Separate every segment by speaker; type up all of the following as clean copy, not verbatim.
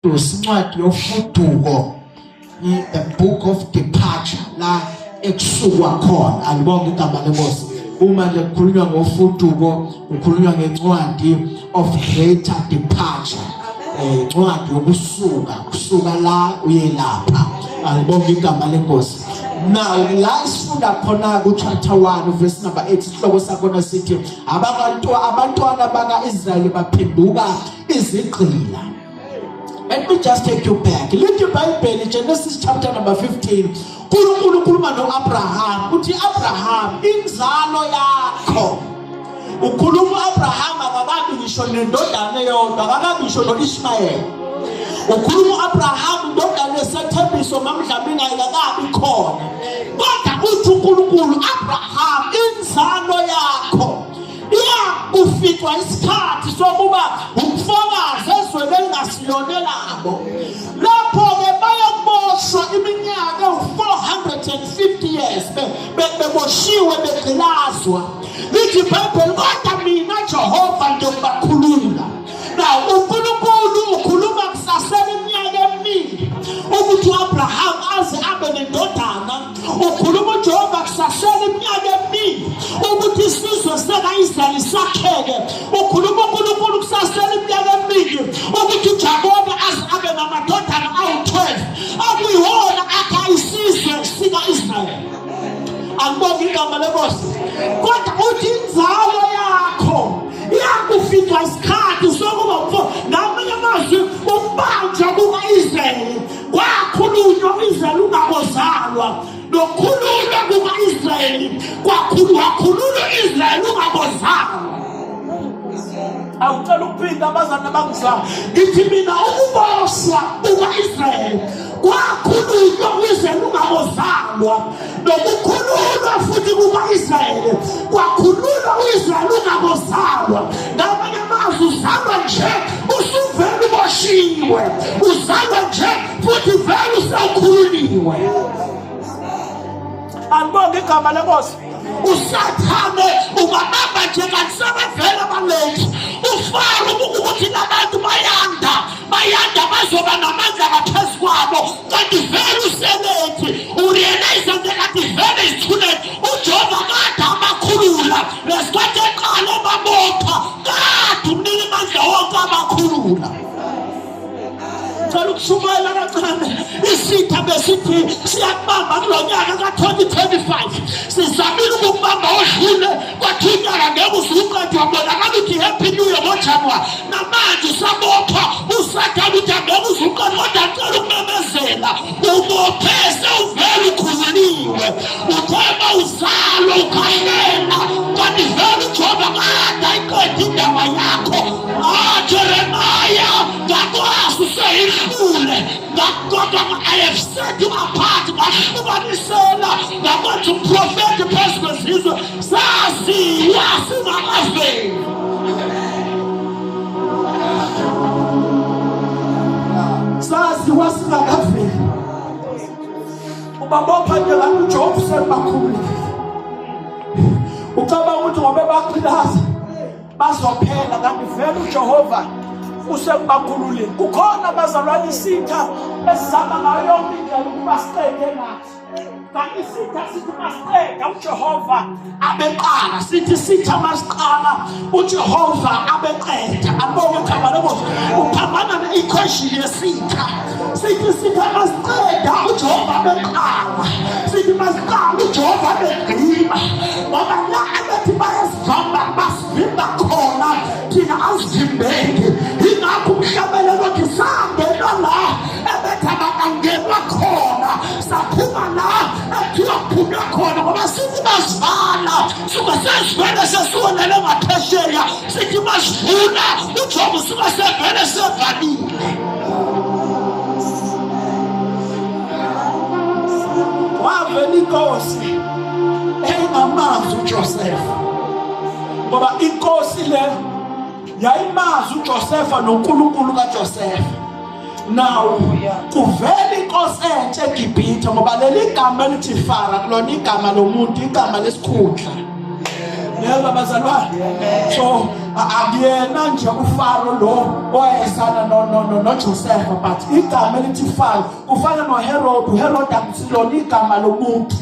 Speaker 1: Usincwadi yofuduko, the book of departure, la ekusukwa khona. Alibonge igama lenkosi. Uma nje kukhulunywa ngofuduko, kukhulunywa ngencwadi of greater departure. Incwadi yokusuka la uye lapha. Alibonge igama lenkosi. Now la isifunda khona ku chapter 1 verse number 8 isihloko sakhona sithi abantwana baka-Israyeli baphenduka izigqila. Let me just take you back. Look at Bible, Genesis chapter number 15. Ukhulunkulu ukhuluma no-Abraham. Uthi Abraham, inzalo yakho. Ukhuluma Abraham akakabi ngisho nendodana eyodwa, akakabi ngisho no-Ishmayeli. Ukhuluma Abraham indodana yesethembiso mamdlambini ayikakabi khona. Kodwa uthi uNkulunkulu Abraham, inzalo yakho kufikwa isikhathi sokuba umfokazi ezweni elingasilonelabo. Lapho-ke bayaboshwa iminyaka u-450 years beboshiwe begqilazwa. Lithi iBhayibheli kodwa mina Jehova ngiyobakhulula. Now uNkulunkulu ukhuluma kusasela iminyaka eminingi ukuthi uAbraham aze abe nendodana. Ukhuluma uJehova kusasela iminyaka eminingi ukuthi isizwe sika-Israyeli sakheke. Ukhuluma uNkulunkulu kusasela iminyaka eminingi ukuthi uJakobe aze abe namadodana awu-12 akuyiwona akha isizwe sika-Israyeli. Angibonge igama lenkosi. Kodwa uthi inzalo yakho iyakufika isikhathi sokuba ngamanye amazwi ukubanjwa kuka-Israyeli kwakhulunywa u-Israyeli ungabozalwa. Nokukhululwa kuka-Israyeli wakhululwa u-Israyeli ungabozalwa. Awucela ukuphinda abazana bangizwa ngithi mina ukuboshwa kuka-Israyeli kwakhulunywa u-Israyeli ungabozalwa. Nokukhululwa futhi kuka-Israyeli kwakhululwa u-Israyeli ungabozalwa. Ngamanye amazwi uzalwa nje usuvele uboshiwe, uzalwa nje futhi vele usawukhululiwe. Angibonge igama lenkosi. Usathane ungabamba nje kanti sebevela abalengi. Ufaro ukuthi labantu bayanda bazoba namandla ngaphezu kwabo. Kanti vele uselethi urealize ngathi vele isithuleni uJehova kade abakhulula. Lesikhathi eqala babopha kade umnika amandla wonke abakhulula. Cela ukushumayela kancane isitha besithi siyakubamba kulo nyaka ka-2025. Sizamile ukubamba odlule kwathunyaka ngeke uzuqede wabonakala ukuthi happy new year ngoJanuwari. Namanje usabopha usathane ukuthi angeke uzuqede kodwa cela ukumemezela ubophese uvele ukhululiwe. Uthema uzalwa ukhalela kanti vele uJehova kade ayiqede indaba yakho. Jeremiah ngakwazi useyifule ngakodwa I have set you apart ngahlukanisela ngakwathi umprofeti phezu kwezizwe saziwa singakaveli. Saziwa singakaveli. Ubabopha nje kanti uJob sebakhulile. Ucabanga ukuthi ngoba baqhilaza bazophela kanti vele uJehova usekubakhululile. Kukhona abazalwane isitha esizama ngayo yonke indlela ukuba siqede nathi. Kanti isitha sithi masiqeda uJehova abeqala. Sithi sitha masiqala uJehova abeqeda. Abonge igama lenkosi. Uphambana ne-equation yesitha. Sithi sitha masiqeda uJehova abeqala. Sithi masiqala uJehova abegqiba. Ngoba la abethi bayasivamba basivimba khona thina azivimbeki. Ingakho umhlabelo lothi sangena la ebethi abangangenwa khona saphuma la ekuthiwa kuphunywa khona ngoba sithi basivala suka sesivele sesonele ngaphesheya. Sithi masivula uJobe suka sevele sevalile. Wavela inkosi engamazi uJosefa ngoba inkosi le yayimazi uJosefa noNkulunkulu kaJosefa. Now kuvela inkosi entsha eGibhithe ngoba leli gama elithi Fara kulona igama lomuntu, igama lesikhundla. Yebo bazalwane. So akuyena nje uFaro lo oyesana no Joseph, but igama elithi Faro kufana noHerod. uHerod akusilona igama lomuntu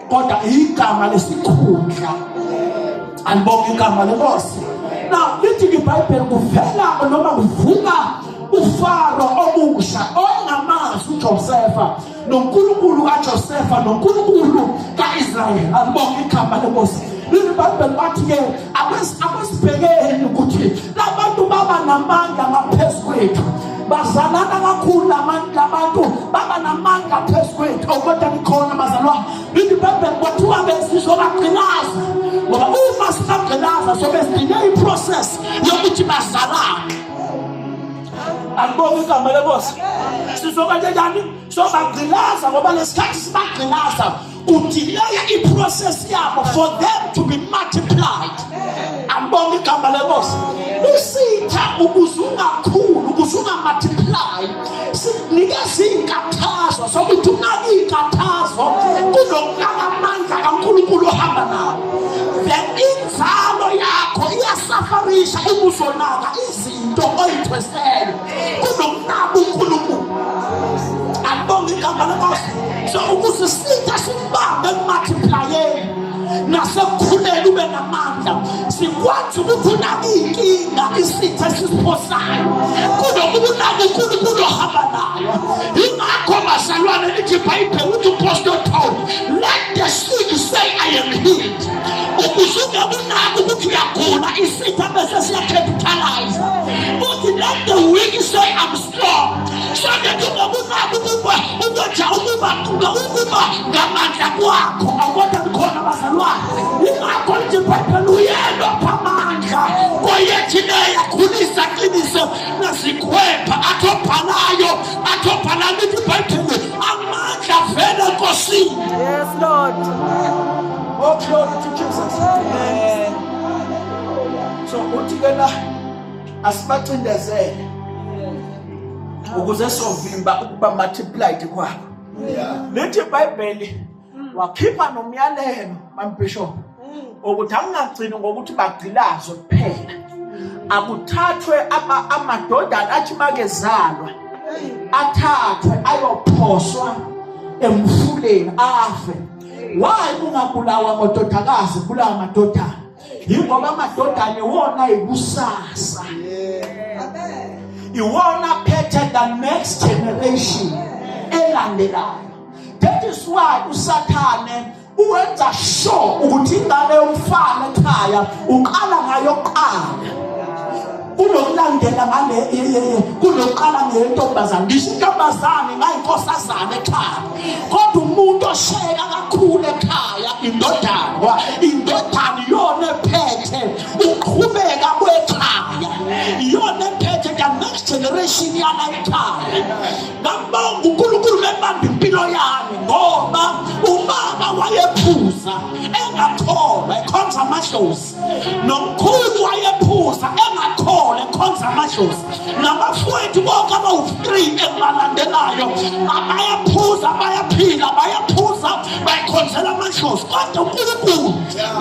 Speaker 1: kodwa igama lesikhundla. Andibonge igama lenkosi. Now lithi iBhayibheli kuvela noma kuvuka uFaro omusha ongamazi uJosepha noNkulunkulu kaJosepha noNkulunkulu kaIsrayeli. Andibonge igama lenkosi. iBhayibheli bathi-ke akwesibhekeni ukuthi labantu baba namandla ngaphezu kwethu, bazalana kakhulu labantu baba namandla phezu kwethu. Kodwa likhona bazalwane, iBhayibheli kwathiwa besizobagqilaza, ngoba uma sibagqilaza sobe sidine iprocess yokuthi bazalane. Andibonge igama lenkosi. Sizokanjani? Sobagqilaza ngoba lesikhathi sibagqilaza udelay iprocess yabo for them to be multiplied. Andibonge igama lenkosi. Usitha ubuzungakhulu ubuzunga multiply, sinikeza inkathazo sokuthi unaka inkathazo kunokunamandla kaNkulunkulu ohamba nawo. Then inzalo yakho iyasafarisha ubuzonaka izinto oyithwesele kunokunaba uNkulunkulu. Andibonge igama lenkosi. So ukusisitha sibambe multiplyeni nasekukhuleni ube namandla, sikwazi ukuna inkinga isitha sisiphosayo kunokuba unaka uNkulunkulu ohamba nayo. Ingakho bazalwane lithi iBhayibheli uthi uPaul Paul, let the sick say I am healed. Ukusuke unaka ukuthi uyagula isitha bese siyacapitalize. But let the weak say I'm strong. So that unaka ukuba ngamandla kwakho akwenda khona bazalwane. Ingakho lithi iBhayibheli uyena ophamandla koyethi yakhulisa qiniso nasikhwepha athobhalayo lithi iBhayibheli amandla vele enkosini.
Speaker 2: Yes, Lord.
Speaker 1: Oh, glory to Jesus. Amen. So uthi ke la asibacindezele ukuze sovimba ukuba multiplied kwabo. Lithi iBhayibheli wakhipha nomyalelo maMbishop ukuthi angagcini ngokuthi bagcilazwe kuphela, akuthathwe amadodana athi makezalwa athathwe ayophoswa emfuleni afe. Why ungabulawa amadodakazi kulawa madodana? Yingoba amadodana iwona ikusasa, iwona phethe the next generation elandelayo. That is why uSathane uwenza sure ukuthi ingane yomfana ekhaya uqala ngayo qala kunokulandela ngale kunoqala ngentombazane. Intombazane ngayinkosazana ekhaya, kodwa umuntu osheka kakhulu ekhaya indodana iyona ephethe uqhubeka kwekhaya, iyona ephethe the next generation yana ekhaya. Ngibonga uNkulunkulu lebamba impilo yami ngoba ubaba wayephuza engakholwa ekhonza amadlozi, nomkhulu wayephuza engakholwa ekhonza amadlozi, nabafowethu bonke abawu-3 engibalandelayo bayaphuza bayaphila bayaphuza bayikhonzela amadlozi. Kodwa uNkulunkulu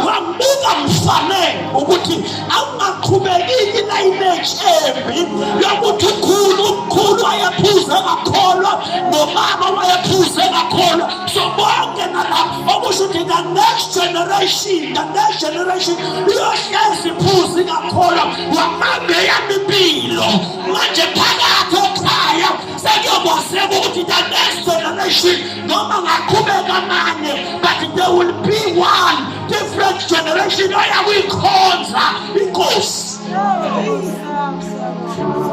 Speaker 1: wambuka mfanele ukuthi angaqhubekile lineage embi yokuthi ukhulu wayephuza engakholwa nobaba wayephuza engakholwa. So bonke nalapho okusho ukuthi the next generation iyohlezi iphuza ingakholwa wamambe yami impilo. Manje phakathi ekhaya sekuyokwazeka ukuthi the next generation noma ngaqhubeka manje, but there will be one different generation oyakuyikhonza inkosi.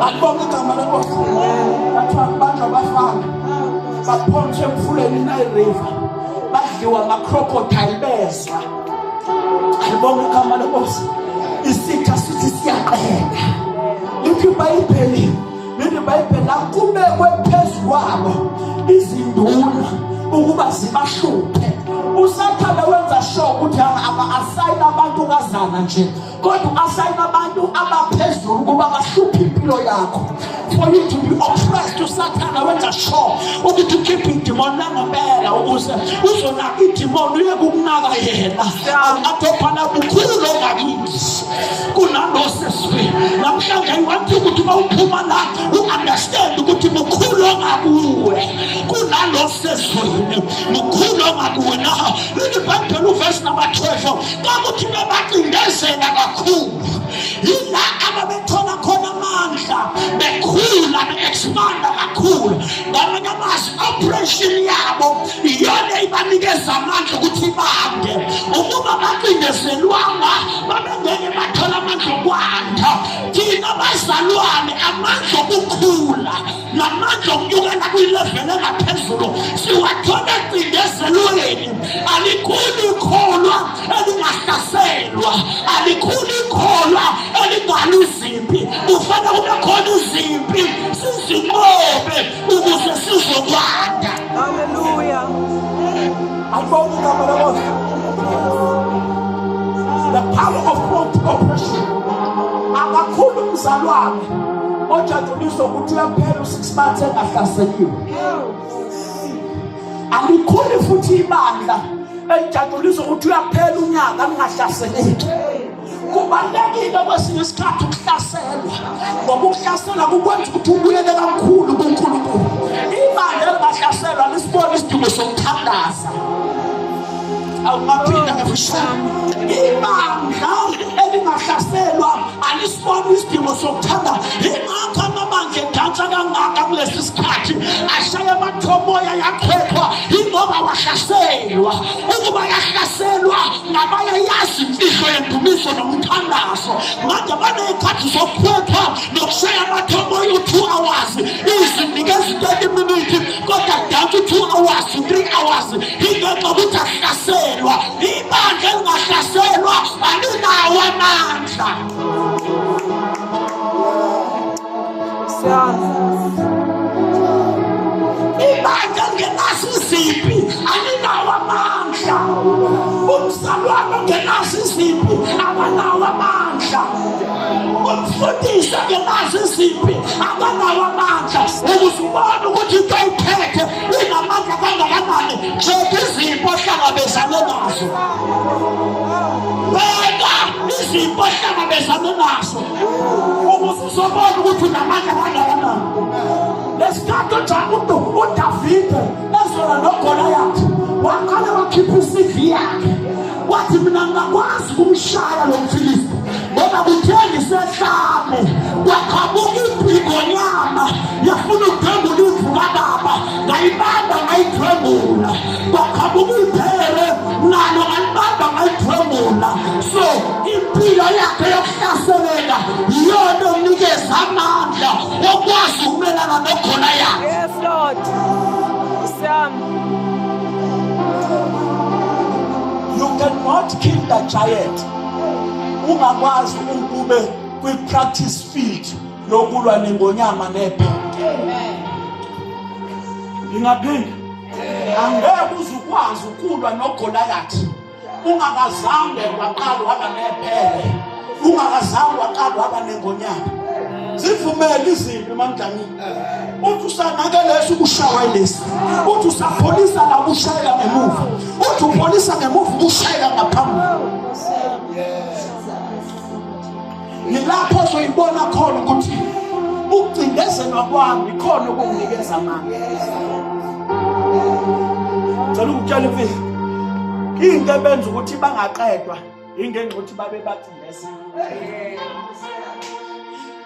Speaker 1: Akubonga igama lenkosi. Bathiwa abantu abafana baphonthwe emfuleni iNile-River, badliwa ama-crocodile bezwa. Akubonga igama lenkosi. Isitha sithi siyaqeda. Lithi iBhayibheli akubekwe phezu kwabo izinduna ukuba zibahluphe. uSathane wenza sure ukuthi aka-asayina abantu kazana nje, kodwa u-asayina abantu abaphezulu ukuba bahluphe impilo yakho. For you to be oppressed, uSathane wenza sure ukuthi ukhiphe idemon langempela ukuze uzonaka idemon uye kukunaka yena athophana bukhulu ongakithi kunalo sesizwe namhlanje ngiwathi ukuthi mawuphuma la u-understand ukuthi bukhulu ongakuwe kunalo sesizwe bukhulu ongakuwe na libhayibheli uvesi number 12 kakuthi bebacindezela kakhulu yila ababethola khona amandla bekhula be-expanda kakhulu ngamanye amazwi operation yabo iyona ibanikeza amandla ukuthi bande ukuba bacindezelwanga babengeke bathola amandla okwanda thina bazalwane amandla okukhula namandla okunyukela kwileveli engaphezulu siwathola ecindezelweni alikhuli ikholwa elingahlaselwa alikhuli ikholwa elingaluzimpi kufanele kube khona izimpi sizinqobe ukuze sizokwanda.
Speaker 2: Hallelujah.
Speaker 1: The power of oppression akakhulu mzalwane ojajuliswa ukuthi uyaphela u6 months engahlaseliwe alikhulu futhi ibandla elijajuliswa ukuthi uyaphela unyaka lingahlaseleki. Kubalulekile kwesinye isikhathi ukuhlaselwa ngoba ukuhlaselwa kukwenza ukuthi ubuyele kakhulu kuNkulunkulu. Ibandla elingahlaselwa lisibona isidingo sokuthandaza awungaphinda ngefishami ibandla elingahlaselwa alisibona isidingo sokuthanda ingakho amabandla edansa kangaka kulesi sikhathi ashaya amathomoya yakhethwa ingoba wahlaselwa ukuba yahlaselwa ngabayayazi imfihlo yendumiso nomthandazo manje baney'khathi zokukhethwa nokushaya amathomoya u2 hours izinikeza 30 minutes kodwa dansa u2 hours 3 hours ingenxa ukuthi ahlaselwa ibandla elingahlaselwa alinawo amandla. Ibandla lingenazo izimpi alinawo amandla. Umzalwane ongenazo izimpi abanawo amandla. Umfundisi ongenazo izimpi abanawo amandla. Ukuze ubone ukuthi into ayiphethe inamandla kangakanani njengoba izimpi ohlangabezane nazo. Beka izimpi ohlangabezane nazo ukuze uzobona ukuthi unamandla kangakanani. Lesikhathi ojamuntu uDavide ezona noGoliath waqala wakhipha iCV yakhe wathi mina ngakwazi ukumshaya lo mfilisti ngoba kuthe ngisehlane kwaqhamuka imbhingonyama yafuna ukudembula indlu kababa ngayibamba ngayidwembula kwaqhamuka imphere nalo ngalibamba ngayidwembula. So impilo yakhe yokuhlaseleka iyona onikeza amandla okwazi ukumelana noGoliath.
Speaker 2: Yes, Lord.
Speaker 1: You cannot kill the giant ungakwazi ukube kwi-practice field lokulwa nengonyama nebheke. Ngingaphinda angeke uzukwazi ukulwa noGoliath ungakazange waqala waba nebheke ungakazange waqala waba nengonyama. Zivumele izimpi mandlani uthi usanakeleso ukushawa lesi uthi usapholisa la ushayela ngemuva uthi upholisa ngemuva ushayela ngaphambili. Nilapho soyibona khona ukuthi ukucindezelwa kwami khona okunginikeza amandla. Ngicela ukutshela imfihlo into ebenza ukuthi bangaqedwa ingenxa ukuthi babe bacindezela.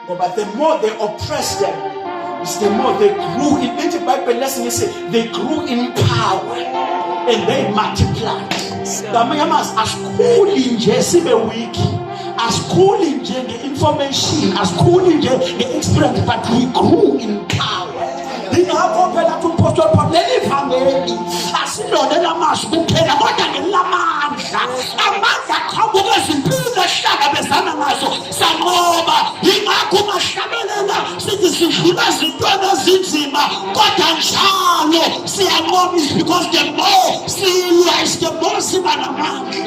Speaker 1: But the more they oppressed them, is the more they grew in the Bible lesson. You say they grew in power and they multiplied. As cool in Jesse weak, as cool in the information, as cool in the experience, but we grew in power. Ngakho to Apostle Paul lelivangeli asilonela amazwi kuphela kodwa ngelamandla amandla aqhamuka ezimpilo esihlangabezana nazo sanqoba. Yingakho mahlabelela sithi sidlula ezintweni ezinzima kodwa njalo siyanqoba is because the more silwa is the more siba namandla.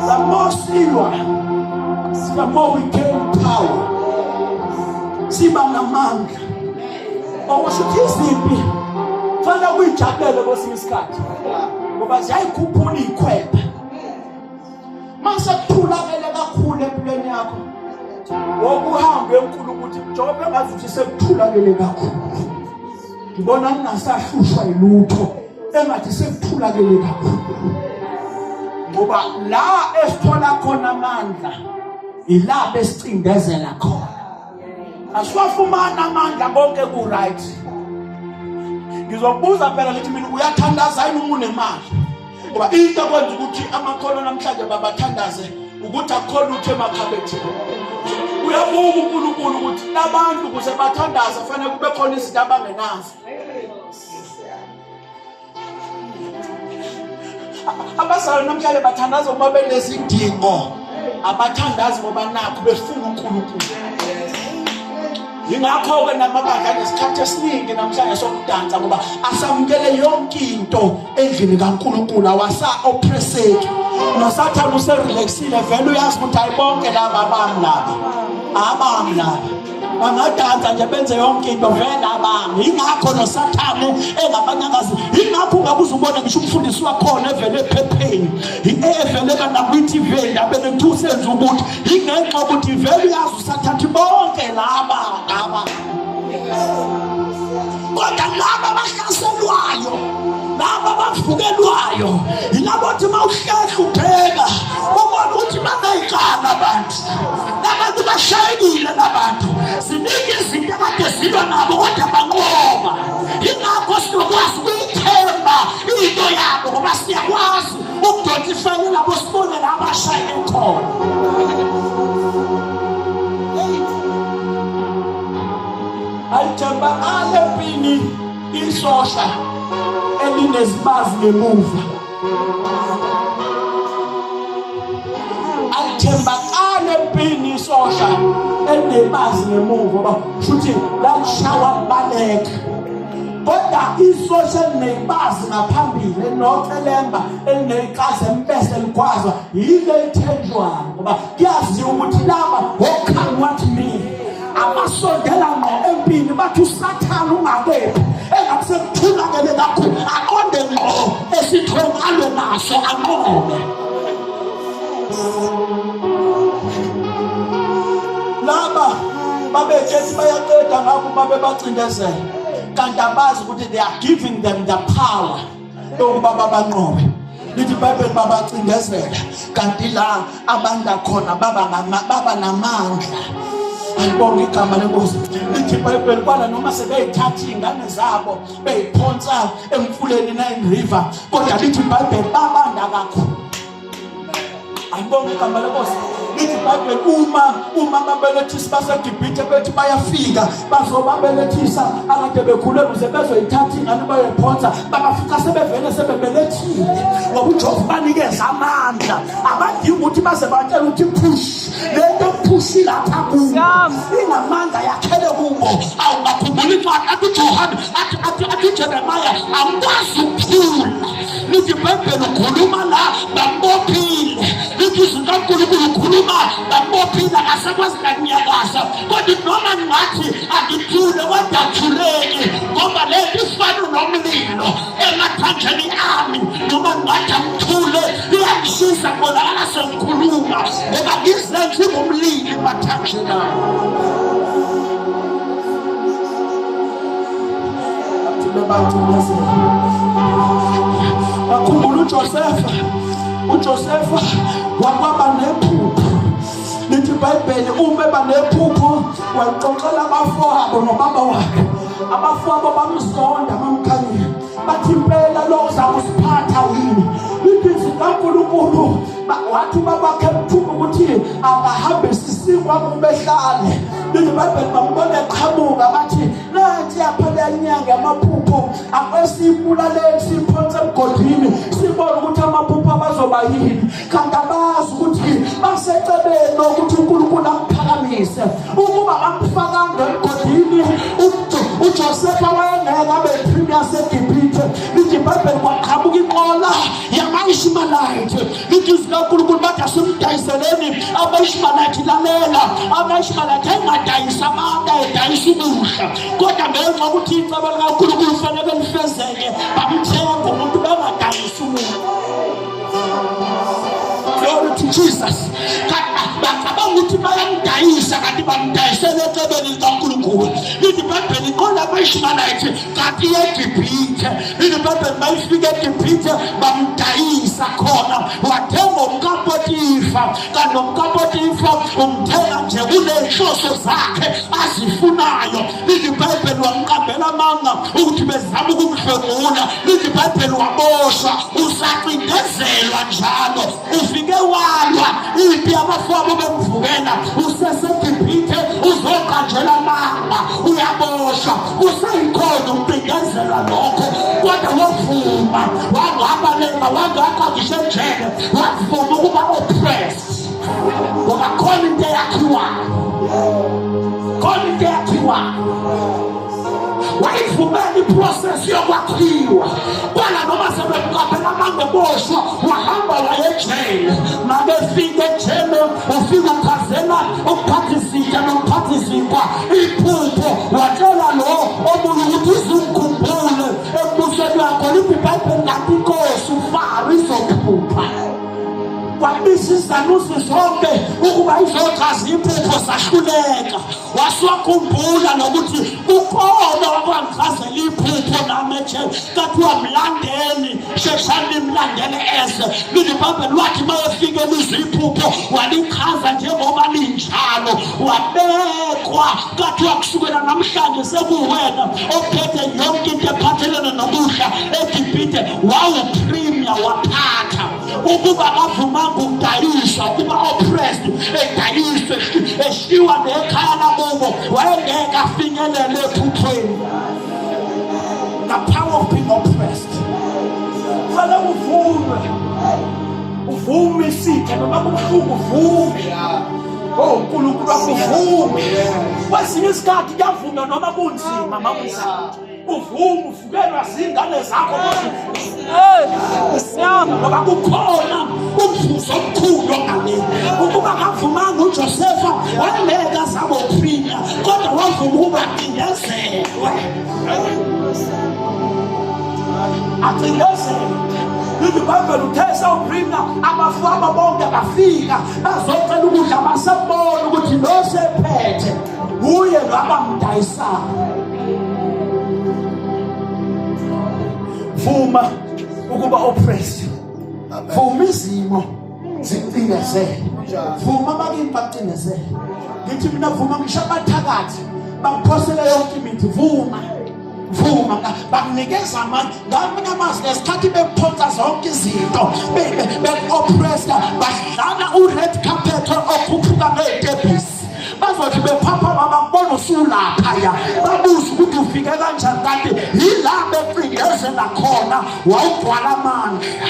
Speaker 1: The more silwa the more we gain power. siba namandla okusho ukuthi izimpi kufanele kuyijabulele kwesinye isikhathi ngoba ziyayikhuphula izikhwepha mase kuthulakele kakhulu empilweni yakho wokuhambe enkulu ukuthi njengoba engazi ukuthi sekuthulakele kakhulu ngibona ngingasahlushwa yilutho engathi sekuthulakele kakhulu ngoba la esithola khona amandla ilapho esicindezela khona asiwafumana amandla konke ku right ngizokubuza phela lithi mina uyathandaza yini uma unemali ngoba into kwenza ukuthi amakhono namhlanje babathandaze ukuthi akukhona uthe emakhabethi uyabuka uNkulunkulu ukuthi nabantu kuze bathandaze kufanele kube khona izinto abangenazo abazali namhlanje bathandaza uma benezidingo abathandazi ngoba nakho befuna uNkulunkulu ingakho ke namabandla nesikhathi esiningi namhlanje sokudansa ngoba asamukele yonke into endlini kaNkulunkulu awasa oppressed nosathana userelaxile vele uyazi ukuthi ayibonke laba abami laba bangadansa nje benze yonke into vele abami ingakho nosathana engabanyakazi ingakho ungabuza ubone ngisho umfundisi wakhona evele ephepheni evele kanakwithi vele abene thusenza ukuthi ingenxa ukuthi vele uyazi usathatha bonke laba kodwa laba abahlaselwayo laba abavukelwayo yilabo othi mawuhlehla ubheka ubona ukuthi banayikala abantu bashayekile labantu ziningi izinto akade zilwa nabo kodwa banqoba yingakho sinokwazi ukuyithemba into yabo ngoba siyakwazi ukudonsa ifayela labo sibone la abashayeke khona alithemba alepini isosha elinezibazi ngemuva alithemba alepini isosha elinezibazi ngemuva ngoba futhi lalishaywa baleka kodwa isosha elinezibazi ngaphambili elinocelemba elineyikazi empese elikhwaza yile ithenjwayo ngoba kuyaziwa ukuthi laba wokhani wathi mina abasondela ngqo empini bathi usathana ungakephi engathi sekuthulakele kakhulu aqonde ngqo esithongalwe naso aqonde laba babethethi bayaqeda ngabo babebacindezela kanti abazi ukuthi they are giving them the power yokuba babanqobe lithi iBhayibheli babacindezela kanti la abantu akhona baba namandla ayibonge igama lenkosi lithi iBhayibheli kwala noma sebeyithatha ingane zabo beyiphonsa emfuleni River kodwa lithi iBhayibheli babanda kakhulu ayibonge igama lenkosi lithi iBhayibheli uma babelethisi baseGibhithe bethi bayafika bazobabelethisa akade bekhulelwe ukuze bezoyithatha ingane bayephonsa babafika sebevele sebebelethile ngoba uJehova banikeza amandla abadingi ukuthi baze batshela ukuthi push lento pushi lapha kubo inamandla yakhele kubo awungakhumbula incwadi athi John athi Jeremiah angikwazi ukuphula lithi iBhayibheli ukhuluma la bamophile lithi izinto uNkulunkulu ukhuluma bamophile asekwazi kanyakaza kodwa noma ngathi angithule wadathuleke ngoba lento ifana nomlilo emathanjeni ami noma ngathi angithule iyangishisa ngibonakala sengikhuluma ngoba ngizenze ngomlilo emathanjeni ami bakhumbula uJosefa wakwaba nephupho lithi iBhayibheli uma eba nephupho waxoxela abafowabo nobaba wakhe abafowabo bamzonda bamkhanyile bathi impela lo uzakusiphatha yini lithi kaNkulunkulu wathi babakhe ephupho ukuthi akahambe sisikwa kubehlale lithi iBhayibheli bambona eqhamuka bathi nathi yaphela inyanga yamaphupho akwesibulale siphonse emgodini sibona ukuthi amaphupho abazoba yini kanti abazi ukuthi basecebeni ukuthi uNkulunkulu amphakamise ukuba bamfakanga emgodini uJosefa wayengeke abe premier yaseGibhithe lithi iBhayibheli kwaqhamuka inqola yama-Ishmaelite lithi uNkulunkulu bathi kodwa simdayiseleni ama-Ishmaelites. Lalela, ama-Ishmaelites engadayisa abantu, ayedayisa ukudla, kodwa ngenxa yokuthi icebo likaNkulunkulu kufanele lifezeke, bamthenga umuntu bengadayisi umuntu. Glory to Jesus. Bacabanga ukuthi bayamdayisa kanti bamdayisele ecebeni likaNkulunkulu. Lithi iBhayibheli iqonda ama-Ishmaelites kanti eGibhithe. Lithi iBhayibheli bayifika eGibhithe bamdayisa khona, wathenga umkaPotifa. Kanti umkaPotifa umthenga nje kuney'nhloso zakhe azifunayo. Lithi iBhayibheli wamqambela amanga ukuthi bezama ukumdlwengula. Lithi iBhayibheli waboshwa, usacindezelwa njalo, ufike walwa impi yabafowabo bemvukela, useseGibhithe uzoqanjela amanga, uyaboshwa, usayikhona umcindezelwa lokho, kodwa wavuma, wangabaleka, wangaqha ngisho enjene, wavuma ukuba oppressed. Ngoba khona into eyakhiwayo, khona into eyakhiwayo. Wayivumela iprocess yokwakhiwa, kwala noma sebemqaphela amanga eboshwa, wahamba wayejele. Makefika ejele ufika ukhazela umphathisitsha nomphathisipha iphupho, watshela lo omunye ukuthi uzumkhumbule embusweni wakho. Lithi iBhayibheli ngathi inkosi uFaro izophupha, kwabisa izanusi zonke ukuba izochaza iphupho zahluleka. Wasiwakhumbula nokuthi ukhona wakwangichazela iphupho nami ejele, kathiwa mlandeni, sheshani nimlandele eze. Lithi iBhayibheli wathi mayefika elizwe iphupho walichaza njengoba linjalo, wabekwa. Kathiwa kusukela namhlanje sekuwena ophethe yonke into ephathelene nokudla eGibhithe. Wawupremier, waphatha ukuba kavumanga ukudayiswa, ukuba oppressed, edayiswe, eshiwa nekhaya lakubo, wayengeke afinyelele ephupheni. The power of being oppressed. Kufanele uvume isitha noma kubuhlungu, uvume. Oh, uNkulunkulu akuvume. Kwesinye isikhathi kuyavuma noma kunzima, makunzima. Uvume, uvukelwa zingane zakho ngoba kukhona umvuzo omkhulu ongaleni. Ukuba kavumanga uJosefa wangeke azaba uPremier, kodwa wavuma ukuba acindezelwe. Acindezelwe. Lithi iBhayibheli uthe sewuPremier, abafowabo bonke bafika bazocela ukudla, basebona ukuthi lo sephethe uye lo abamdayisayo. Vuma ukuba oppressed, vuma izimo zicindezele, vuma abakini bacindezele. Ngithi mina vuma ngisho abathakathi bakuphosele yonke imithi, vuma, vuma, bakunikeza amandla. Ngamanye amazwi ngesikhathi bephonsa zonke izinto be-oppressed, badlala u-red carpet okhuphuka ngey'tebhisi. Bazothi bephapha babakubona usulaphaya, babuze ukuthi ufike kanjani, kanti yila becindezela khona wawugcwala amandla.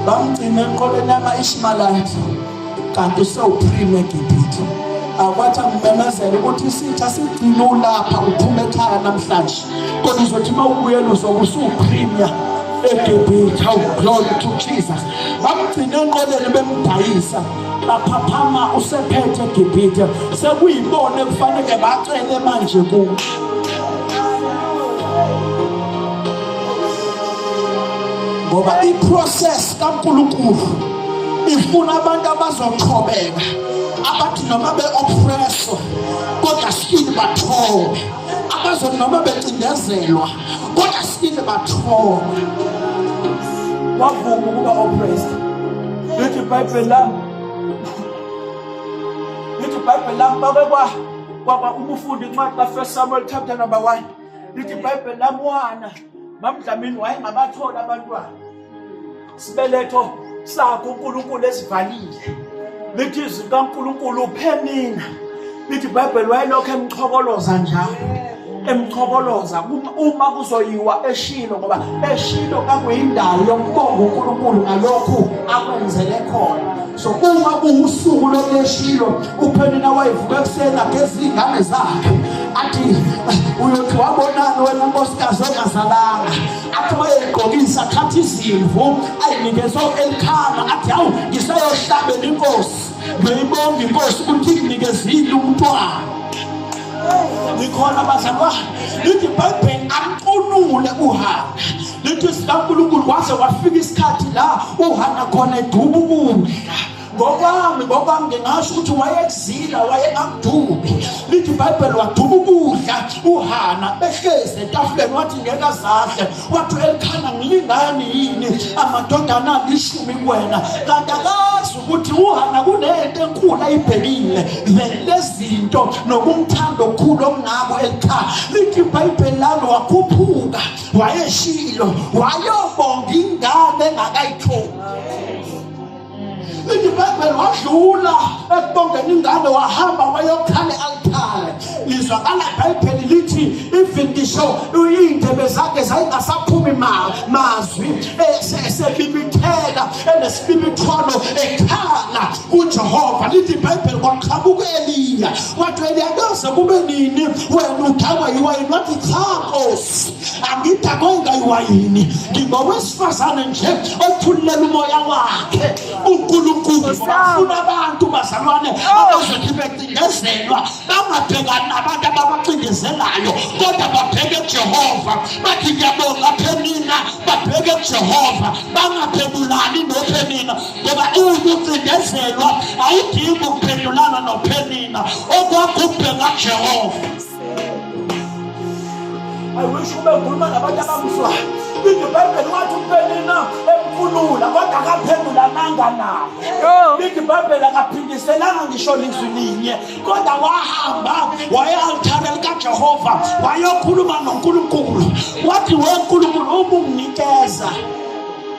Speaker 1: Bamgcina enqoleni yama-Ishmaelites kanti sewuPremier eGibhithe. Akwathi angimemezele ukuthi isitha sigcine ulapha uphume ekhaya namhlanje, kodwa uzothi uma ubuyela uzobe usuPremier eGibhithe. Oh, glory to Jesus. Bamgcina enqoleni bemdayisa, baphaphama usephethe eGibhithe. Sekuyibona kufanele bacele manje kuwo. Ngoba iprocess kaNkulunkulu ifuna abantu abazoqhubeka, abathi noma be-oppressed kodwa still bathobe, abazothi noma becindezelwa kodwa still bathobe. Wavuma ukuba oppressed. Lithi iBhayibheli lami, lithi iBhayibheli lami kwaba umufundi incwadi ka1 Samuel chapter number 1. Lithi iBhayibheli lami wana Mamdlamini wayengabathola abantwana, sibeletho sakho uNkulunkulu esivalile. Lithi izwi kaNkulunkulu uphe mina. Lithi iBhayibheli wayelokho emchokoloza njalo, emchokoloza uma kuzoyiwa eShilo, ngoba eShilo kakuyindawo yokubonga uNkulunkulu ngalokhu akwenzele khona. So uma kuusuku lokushilo uPenina wayivuka ekuseni ageza izingane zakhe athi uyothi wabonana wena nkosikazi ongazalanga athi wayegqokisa athatha izimvu ayinikeza uElkhana athi hawu ngisayohlabela inkosi ngiyibonga inkosi ukuthi inikezile umntwana. Nikhona bazalwane lithi iBhayibheli amqunule uHana lithi sikaNkulunkulu waze wafika isikhathi la uHana khona eduba ukudla. Ngokwami ngingasho ukuthi wayekuzila wayengakudubi. Lithi iBhayibheli waduba ukudla uHana behlezi etafuleni wathi ngeke azadle wathi uElkhana ngilingani yini amadodana alishumi kuwena kanti akazi ukuthi uHana kunento enkulu ayibhekile lezinto nokumthanda okukhulu omngako eLkhana. Lithi iBhayibheli lalo wakhuphuka wayeshilo wayobonga ingane engakayitholi. Lithi iBhayibheli wadlula ekubongeni ingane wahamba wayokhala e-altare. Lizwakala iBhayibheli lithi even ngisho iy'ndebe zakhe zayingasaphumi mazwi esebibitheka enesibibithwano ekhala kuJehova. Lithi iBhayibheli kwaqhamuka u-Eliya wathi u-Eliya kuze kube nini wena udakwa iwayini? Wathi cha Nkosi angidakwe ngayiwayini ngingowesifazane nje othulela umoya wakhe. uNkulunkulu ufuna abantu bazalwane abazothi becindezelwa bangabhekani nabantu ababacindezelayo kodwa babheke kuJehova bathi ngiyabonga Phenina babheke kuJehova bangaphendulani noPhenina ngoba ukucindezelwa awudingi ukuphendulana noPhenina okwakho ukubheka kuJehova. I wish ube khuluma nabantu abamzwayo. Lithi iBhayibheli wathi uPhenina emkhulula kodwa akaphendula naye. Lithi iBhayibheli akaphindiselanga ngisho lizwi linye kodwa wahamba waya e-altare likaJehova wayokhuluma noNkulunkulu wathi weNkulunkulu ubunginikeza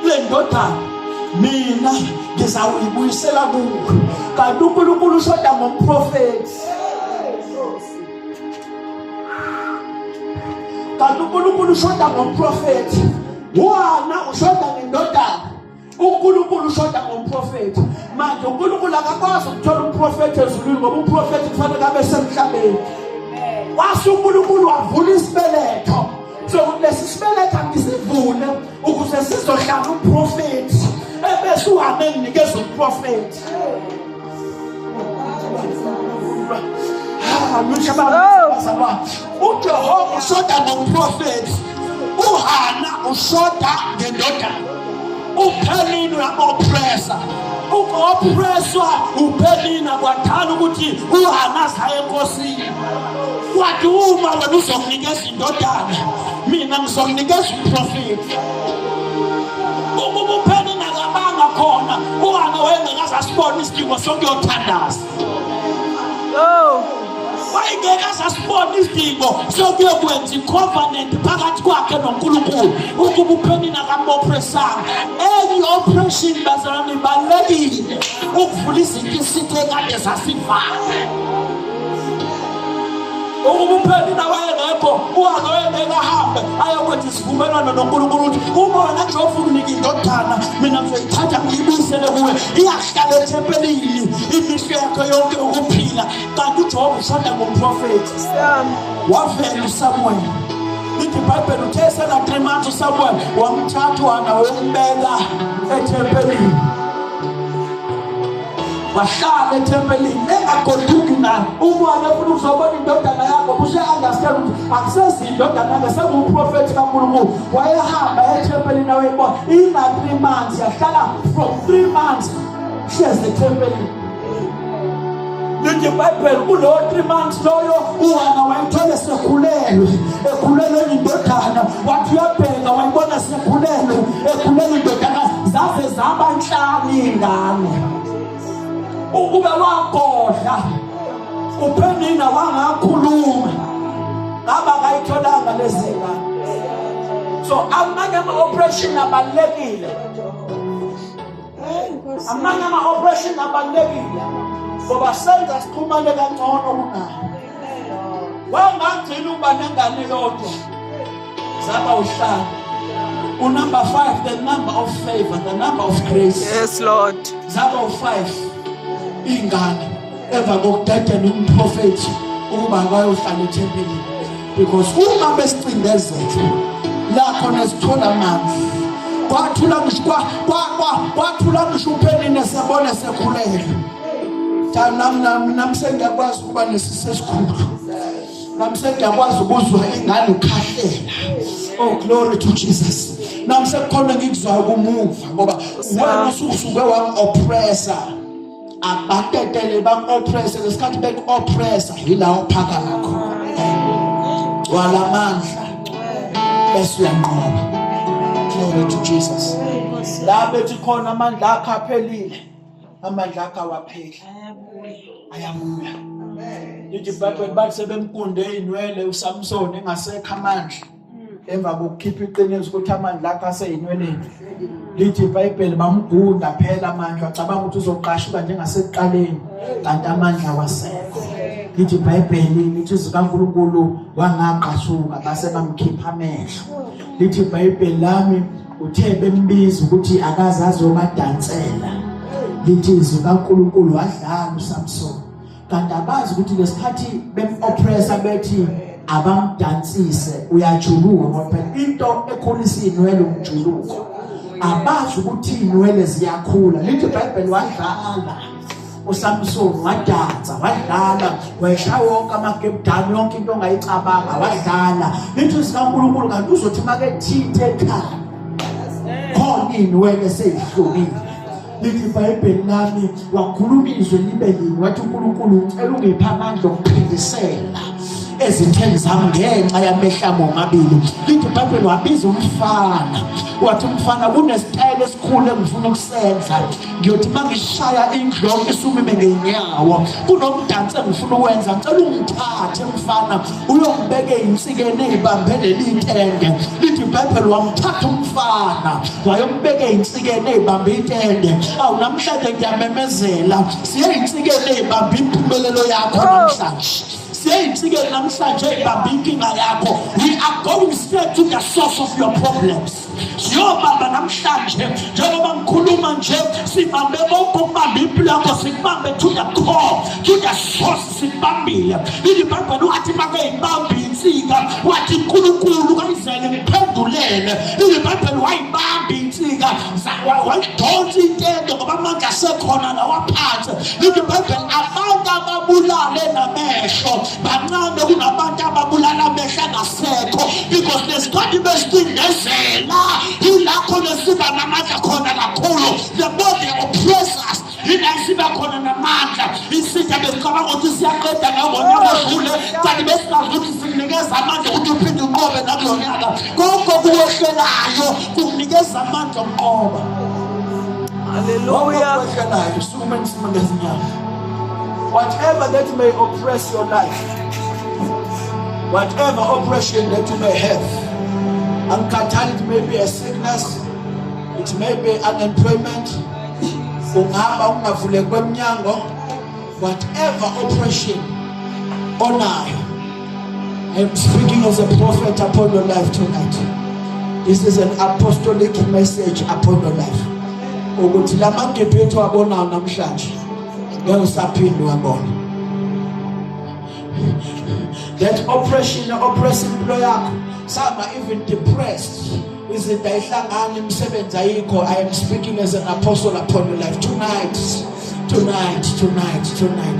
Speaker 1: le ndodana mina ngizawuyibuyisela kuwe. Kanti uNkulunkulu ushoda ngomprofeti. Kanti uNkulunkulu ushoda ngomprofeti. Wona ushoda ngendodana. uNkulunkulu ushoda ngomprofeti. Manje uNkulunkulu akakwazi ukuthola umprofeti ezulwini ngoba umprofeti kufanele abe semhlabeni. Wase uNkulunkulu wavula isibeletho. So lesi sibeletho angisivule ukuze sizohlala umprofeti. Ebese uHana enikeza umprofeti. uJehova ushoda ngomprofeti. uHana ushoda ngendodana. uPhenina uyamoppressa. Uku-oppresswa uPhenina kwadala ukuthi uHana azaye enkosini. Wathi uma wena uzokunikeza indodana mina ngizokunikeza umprofeti. uPhenina kabanga khona uHana wayengekaze asibone isidingo sokuyothandaza. Wayengekaze asibone isidingo sokuyokwenza icovenant phakathi kwakhe noNkulunkulu ukuba uPhenina kamoppressanga. Enye oppression bazalwane ibalulekile ukuvula izinto isithe kade zasivala. Ukuba uPhenina wayengekho uHana wayengeke ahambe ayokwenza isivumelwano noNkulunkulu ukuthi uma wena nje ufuna ukunika indodana mina ngizoyithatha ngiyibuyisele kuwe iyahlala ethempelini imihlo yakho yonke ukuphila. Kanti uJehova ushoda ngomprofeti. Wavela uSamuel. Lithi iBhayibheli uthe sena 3 months uSamuel wamthatha uHana wombeka ethempelini. Wahlala ethempelini engagoduki naye. Uma ufuna ukuzobona indodana yakho ushe-understand ukuthi akusesi indodana yakhe sekuwumprofeti kaNkulunkulu. Wayehamba ethempelini awayibona ina 3 months yahlala from 3 months hlezi ethempelini. Lithi iBhayibheli kulowo 3 months loyo uHana wayithola ekhulelwe indodana. Wathi uyabheka wayibona ekhulelwe indodana zaze zaba 5 ingane. Ukube wagodla uPhenina wangakhuluma ngaba kayitholanga lezi ngane. So amanye ama-operation abalulekile. Amanye ama-operation abalulekile ngoba senza siqhumane kangcono kunayo. Wangagcina ukuba nengane yodwa zaba 5. Number 5, the number of favor, the number of grace.
Speaker 2: Yes, Lord.
Speaker 1: Number 5, ingane eva kokudedela umprofeti ukuba akayohlala ethempelini, because uma besicindezela la khona sithola amanzi. Kwathula ngisho uphelile sabona sekhulele. Nami sengiyakwazi ukuba nesise esikhulu. Nami sengiyakwazi ukuzwa ingane ukhahlela. Oh, glory to Jesus. Nami sekukhona ngikuzwayo kumuva ngoba wena usuke wami-oppressa. Abatetele bam-oppressa lesikhathi beku-oppressa yila uphaka lakho. Walamandla bese uyanqoba. Glory to Jesus. La bethi khona amandla akho aphelile. Amandla akho awapheli. Ayabuya. Lithi iBhayibheli bathi sebemkunde inwele uSamson engasekho amandla. Emva kokukhipha iqiniso ukuthi amandla akho aseyinweleni. Lithi iBhayibheli bamgunda phela amandla acabanga ukuthi uzoqashuka njengasekuqaleni kanti amandla awasekho. Lithi iBhayibheli lithi uZikaNkulunkulu wangaqashuka base bamkhipha amehlo. Lithi iBhayibheli lami uthe bembiza ukuthi akaze azobadansela. Lithi uZikaNkulunkulu wadlala uSamson. Kanti abazi ukuthi lesikhathi bem-oppressa bethi abamdansise uyajuluka ngoba into ekhulisa inwele umjuluko. Abazi ukuthi inwele ziyakhula. Lithi iBhayibheli wadlala uSamson, wadansa, wadlala, wayeshaya wonke amagebhani, yonke into ongayicabanga wadlala. Lithi uZikaNkulunkulu kanti uzothi makethithe ekhaya khona inwele seyihlumile. Lithi iBhayibheli lami wakhuluma izwi libe linye wathi uNkulunkulu ucela ungiphe amandla okuphindisela ezitheni zami ngenxa yamehlamo amabili. Lithi iBhayibheli wabiza umfana wathi umfana kunesitayela esikhulu engifuna ukusenza. Ngiyothi mangishaya indloko isumime ngenyawo kunomdansi engifuna ukwenza. Ngicela ungithathe mfana uyongibeke insikeni ezibambele litende. Lithi iBhayibheli wamthatha umfana wayombeke insikeni ezibambe itende. Awu namhlanje ngiyamemezela siye insikeni ezibambe impumelelo yakho namhlanje. We are going straight to the source of your problems. Njengoba namhlanje njengoba ngikhuluma nje sibambe bonke ukubamba impilo yakho sibambe to the core, to the source sibambile. iBhayibheli wathi makeyibambe insika wathi uNkulunkulu kayizele ngiphendulele. iBhayibheli wayibamba insika wayidonsa intende ngoba amandla asekhona nawaphansi. iBhayibheli abantu ababulale namehlo bancane kunabantu ababulala amehlo angasekho, because lesikhathi besicindezela ilakho lesiba namandla khona kakhulu. The more they oppress us inasiba khona namandla. Isitha besicabanga ukuthi siyaqeda ngabona abadlule kanti besingazi ukuthi sikunikeza amandla ukuthi uphinde uqobe nakulo nyaka. Konke kuwehlelayo kukunikeza amandla okuqoba.
Speaker 2: Hallelujah.
Speaker 1: Whatever that may oppress your life, whatever oppression that you may have, and it may be a sickness, it may be unemployment, whatever oppression, honor. I'm speaking as a prophet upon your life tonight. This is an apostolic message upon your life. That oppression, oppressive employer, some are even depressed. Is it I am speaking as an apostle upon your life tonight.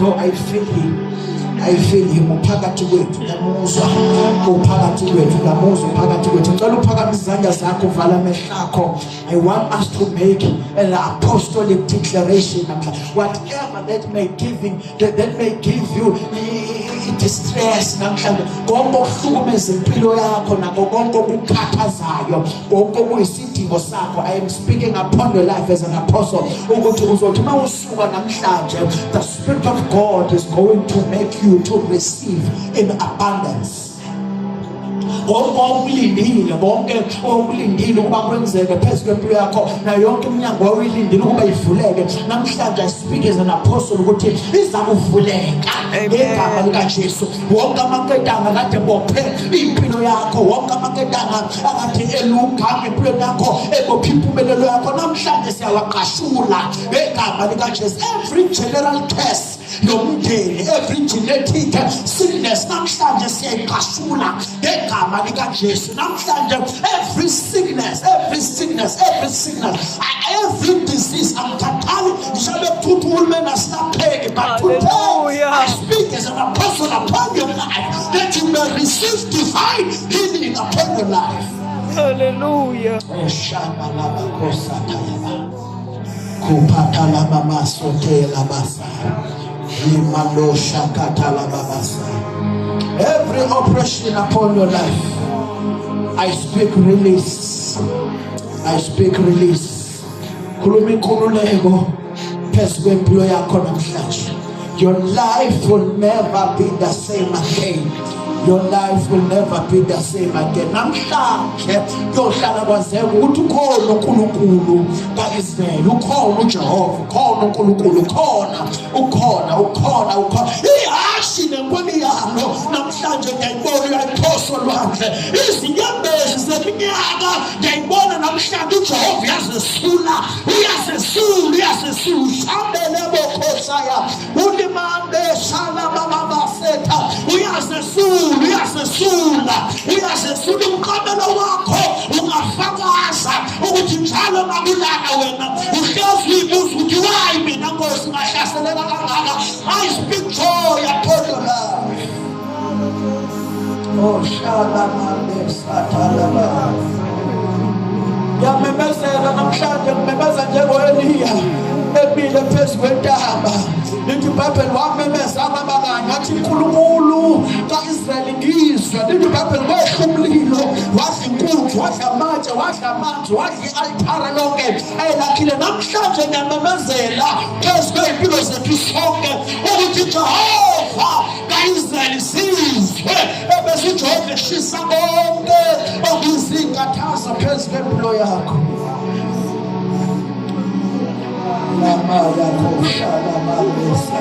Speaker 1: Oh, I feel him. Uphakathi kwethu ngamuzwa uphakathi kwethu ngicela uphakamise izandla zakho uvala amehlo akho. I want us to make an apostolic declaration. Whatever that may give you distress namhlanje, konke okuhlukumeza impilo yakho nakho konke okukhathazayo, konke okuyisidingo sakho, I am speaking upon your life as an apostle ukuthi uzothi mawusuka namhlanje the Spirit of God is going to make you to receive in abundance. Konke okulindile, konke okulindile ukuba kwenzeke phezu kwempilo yakho, nayo yonke iminyango oyilindile ukuba ivuleke, namhlanje I speak as an apostle ukuthi iza kuvuleka ngegama likaJesu. Wonke amaketanga kade bophe impilo yakho, wonke amaketanga akade eluga ngempilo yakho, ebophe impumelelo yakho, namhlanje siyawaqashula ngegama likaJesu. Every general curse yomndeni, every genetic sickness, namhlanje siyayiqashula ngegama likaJesu. Namhlanje every sickness, every disease, amkhathali ngishabe ukuthi uhulumeni asilapheki, but today I speak as an apostle upon your life that you may receive divine healing upon your life.
Speaker 2: Hallelujah.
Speaker 1: Every oppression upon your life, I speak release. I speak release. Khuluma inkululeko phezu kwempilo yakho namhlanje. Your life will never be the same again. Your life will never be the same again. Namhlanje kuyohlala kwazeka ukuthi ukhona uNkulunkulu kaIsrael, ukhona uJehova, ukhona uNkulunkulu, ukhona. Ihashi nenkomi yalo namhlanje ngiyayibona uyayiphosa olwandle. Izinyembezi zeminyaka ngiyayibona namhlanje uJehova uyazesula. Shambele bokhosaya ulimande shala baba setha uyazesula umqabelo wakho ungafakaza ukuthi njalo makulana wena uhlezi uyibuza ukuthi why mina Nkosi ngahlaseleka kangaka. I speak joy upon your life. Oh shala mande satalaba. Yamemezela namhlanje ngimemeza njengoEliya ebile phezu kwentaba. Lithi iBhayibheli wamemeza ababangani wathi uNkulunkulu kaIsrael ngizwa. Lithi iBhayibheli wehla umlilo, wadla inkukhu, wadla amatshe, wadla amanzi, wadla i-altare lonke elakhile. Namhlanje ngiyamemezela phezu kwempilo zethu sonke ukuthi Jehova kaIsrael sizwe, ebese uJehova eshisa konke okuyizingathaza phezu kwempilo yakho. Mama yakho shala mabesa